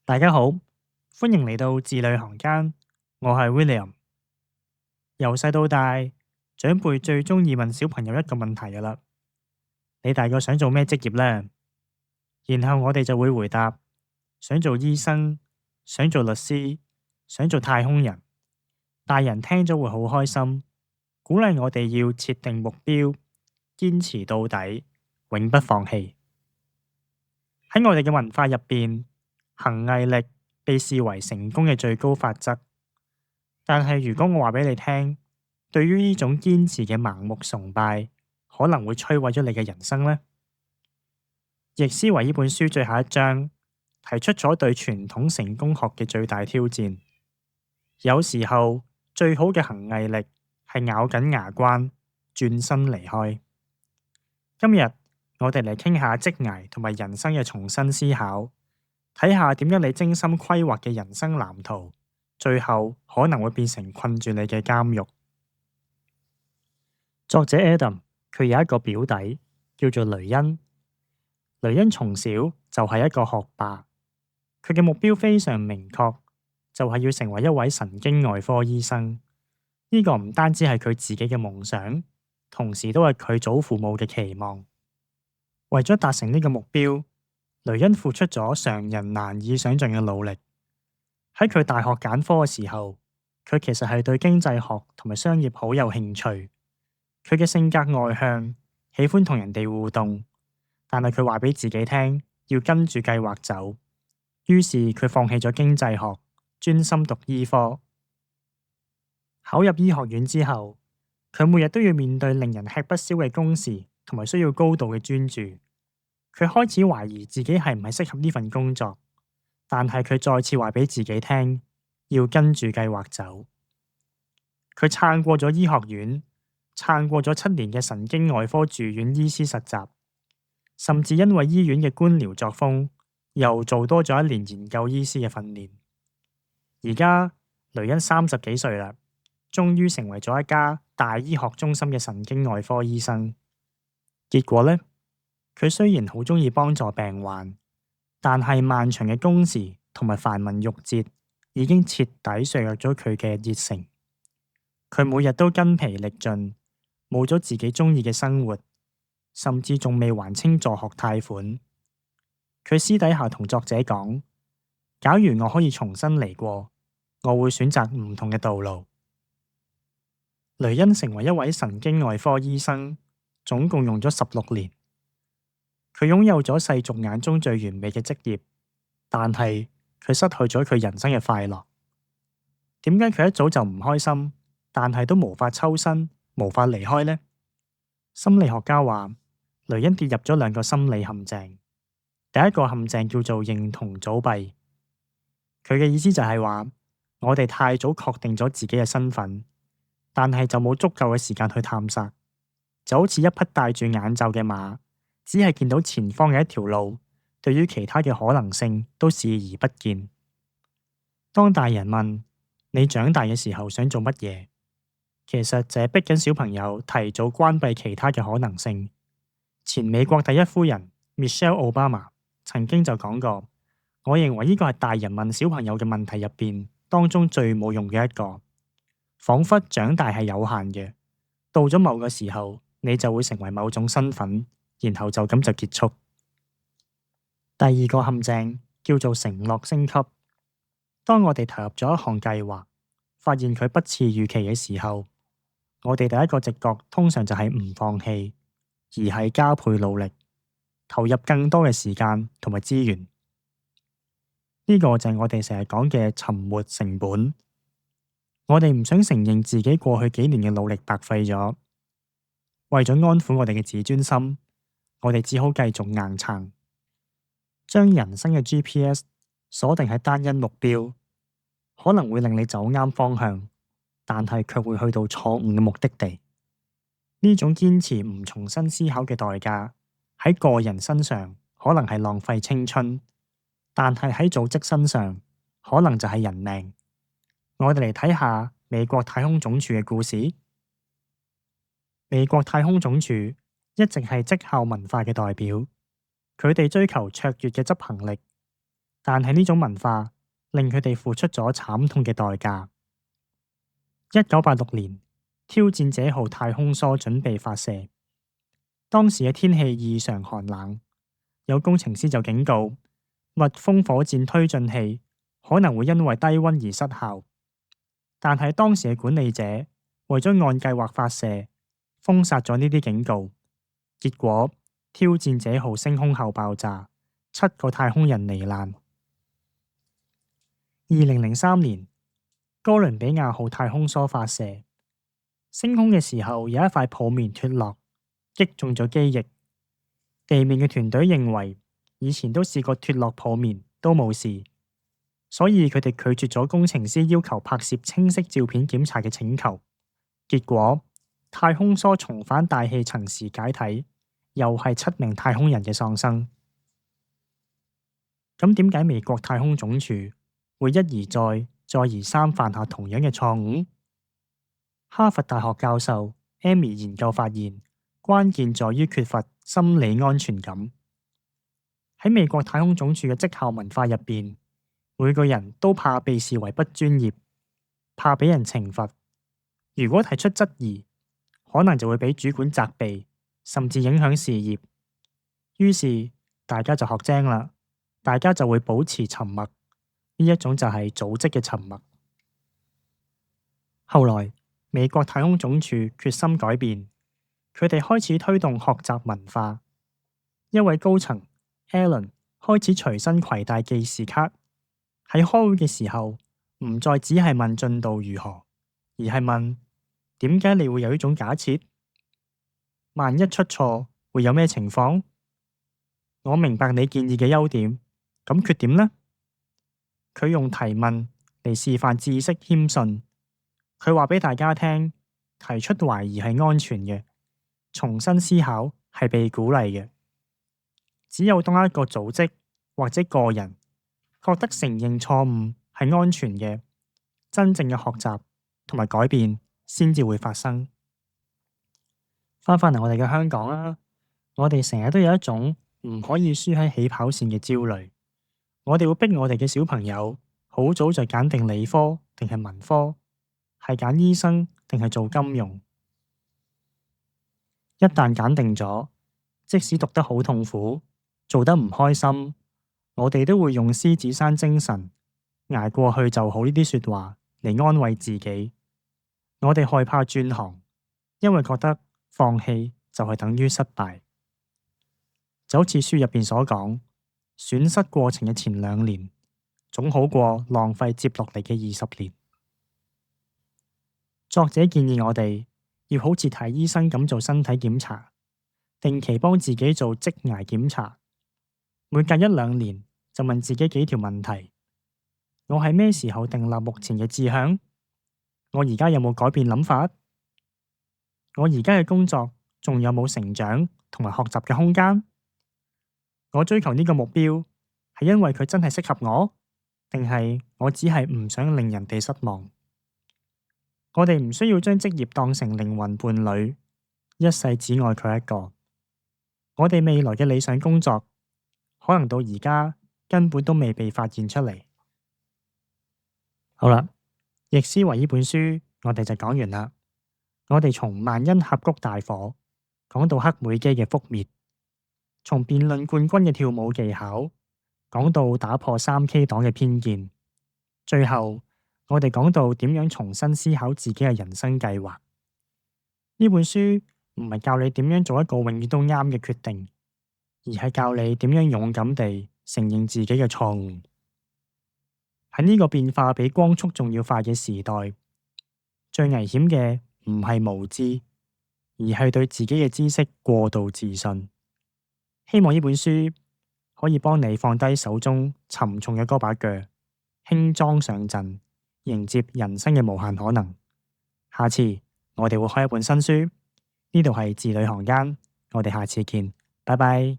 大家好，歡迎嚟到字裏行間，我係 William。由細到大，長輩最中意問小朋友一個問題噶啦：你大個想做咩職業呢？然後我哋就會回答：想做醫生，想做律師，想做太空人。大人聽咗會好開心，鼓勵我哋要設定目標，堅持到底，永不放棄。喺我哋嘅文化入邊，行毅力被視為成功嘅最高法則。但係如果我話俾你聽，對於呢種堅持嘅盲目崇拜，可能會摧毀咗你嘅人生呢？易思維呢本書最後一章提出咗對傳統成功學嘅最大挑戰。有時候最好嘅行毅力係咬緊牙關轉身離開。今日我哋嚟傾下職涯同埋人生嘅重新思考，睇下點樣你精心規劃嘅人生藍圖，最後可能會變成困住你嘅監獄。作者 Adam 佢有一個表弟叫做雷恩。雷恩從小就係一個學霸，佢嘅目標非常明確，就係要成為一位神經外科醫生。呢個唔單止係佢自己嘅夢想，同時都係佢祖父母嘅期望。為咗達成呢個目標，雷恩付出咗常人難以想象嘅努力。喺佢大學揀科嘅時候，佢其實係對經濟學同埋商業好有興趣。佢嘅性格外向，喜歡同人哋互動，但係佢話俾自己聽要跟住計劃走。於是佢放棄咗經濟學，專心讀醫科。考入醫學院之後，佢每日都要面對令人吃不消嘅工時，同埋需要高度嘅專注。佢開始懷疑自己係唔係適合呢份工作，但係佢再次話俾自己聽要跟住計劃走。佢撐過咗醫學院，撐過咗7年嘅神經外科住院醫師實習，甚至因為醫院嘅官僚作風，又做多咗1年研究醫師嘅訓練。而家雷恩30幾歲啦，終於成為咗一家大醫學中心嘅神經外科醫生。結果呢，佢雖然好中意幫助病患，但係漫長嘅工時同埋繁文縟節已經徹底削弱咗佢嘅熱誠。佢每日都筋疲力盡，冇咗自己中意嘅生活，甚至仲未還清助學貸款。佢私底下同作者講：假如我可以重新嚟過，我會選擇唔同嘅道路。雷恩成為一位神經外科醫生，總共用咗16年。佢擁有咗世俗眼中最完美嘅職業，但係佢失去咗佢人生嘅快樂。點解佢一早就唔開心，但係都無法抽身，無法離開呢？心理學家話，雷恩跌入咗2個心理陷阱。第一個陷阱叫做認同阻蔽，佢嘅意思就係話，我哋太早確定咗自己嘅身份，但係就冇足夠嘅時間去探索，就好似一匹戴住眼罩嘅馬，只係見到前方嘅一條路，對於其他嘅可能性都視而不見。當大人問你長大嘅時候想做乜嘢，其實就係逼緊小朋友提早關閉其他嘅可能性。前美國第一夫人 Michelle Obama 曾經就講過，我認為呢個係大人問小朋友嘅問題入邊當中最冇用嘅一個，仿佛長大係有限嘅，到咗某個時候你就會成為某種身份，然後就咁就結束。第二個陷阱叫做承諾升級。當我哋投入咗一項計劃，發現佢不似預期嘅時候，我哋第一個直覺通常就係唔放棄，而係加倍努力，投入更多嘅時間同埋資源。呢個就係我哋成日講嘅沉沒成本。我哋唔想承認自己過去幾年嘅努力白費咗，為咗安撫我哋嘅自尊心，我哋只好繼續硬撐，將人生嘅 GPS 鎖定喺單一目標，可能會令你走啱方向，但係卻會去到錯誤嘅目的地。呢種堅持唔重新思考嘅代價，喺個人身上可能係浪費青春，但係喺組織身上可能就係人命。我哋嚟睇下美國太空總署嘅故事。美國太空總署一直係績效文化嘅代表，佢哋追求卓越嘅執行力，但係呢種文化令佢哋付出咗慘痛嘅代價。1986年，挑戰者號太空梭準備發射，當時嘅天氣異常寒冷，有工程師就警告，密封火箭推進器可能會因為低溫而失效。但係當時嘅管理者為咗按計劃發射，封殺咗呢啲警告，結果挑戰者號升空後爆炸，7個太空人罹難。2003年，哥倫比亞號太空梭發射，升空嘅時候有一塊泡棉脫落，擊中咗機翼。地面嘅團隊認為以前都試過脫落泡棉都冇事，所以佢哋拒絕咗工程師要求拍攝清晰照片檢查嘅請求。結果太空梭重返大氣層時解體，又係7名太空人嘅喪生。咁點解美國太空總署會一而再、再而三犯下同樣嘅錯誤？哈佛大學教授 Amy 研究發現，關鍵在於缺乏心理安全感。喺美國太空總署嘅績效文化入邊，每個人都怕被視為不專業，怕俾人懲罰。如果提出質疑，可能就會俾主管責備，甚至影響事業。於是大家就學精啦，大家就會保持沉默。呢一種就係組織嘅沉默。後來美國太空總署決心改變，佢哋開始推動學習文化。一位高層 Alan 開始隨身攜帶記事卡，喺開會嘅時候唔再只係問進度如何，而係問點解你會有呢種假設？萬一出錯會有咩情況？我明白你建議嘅優點，咁缺點呢？佢用提問嚟示範知識謙遜。佢話俾大家聽，提出懷疑係安全嘅，重新思考係被鼓勵嘅。只有當一個組織或者個人覺得承認錯誤係安全嘅，真正嘅學習同埋改變先至會發生。翻返嚟我哋嘅香港啦，我哋成日都有一種唔可以輸喺起跑線嘅焦慮。我哋會逼我哋嘅小朋友好早就揀定理科定係文科，係揀醫生定係做金融。一旦揀定咗，即使讀得好痛苦，做得唔開心，我哋都會用獅子山精神捱過去就好呢啲說話嚟安慰自己。我哋害怕轉行，因為覺得放棄就係等於失敗。就好似書入邊所講，損失過程嘅前2年，總好過浪費接落嚟嘅20年。作者建議我哋要好似睇醫生咁做身體檢查，定期幫自己做職涯檢查，每隔1-2年就問自己幾條問題：我係咩時候訂立目前嘅志向？我而家有冇改變諗法？我而家嘅工作仲有冇成長同埋學習嘅空間？我追求呢個目標係因為佢真係適合我，定係我只係唔想令人哋失望？我哋唔需要將職業當成靈魂伴侶，一世只愛佢一個。我哋未來嘅理想工作，可能到而家根本都未被發現出嚟。好啦，易思維呢本書我哋就講完啦。我哋從萬因峽谷大火講到黑莓機嘅覆滅，從辯論冠軍嘅跳舞技巧講到打破3K 黨嘅偏見，最後我哋講到點樣重新思考自己嘅人生計劃。呢本書唔係教你點樣做一個永遠都啱嘅決定，而係教你點樣勇敢地承認自己嘅錯誤。喺呢個變化比光速仲要快嘅時代，最危險嘅唔係無知，而係對自己嘅知識過度自信。希望呢本書可以幫你放低手中沉重嘅嗰把鋸，輕裝上陣，迎接人生嘅無限可能。下次我哋會開一本新書，呢度係字裏行間，我哋下次見，拜拜。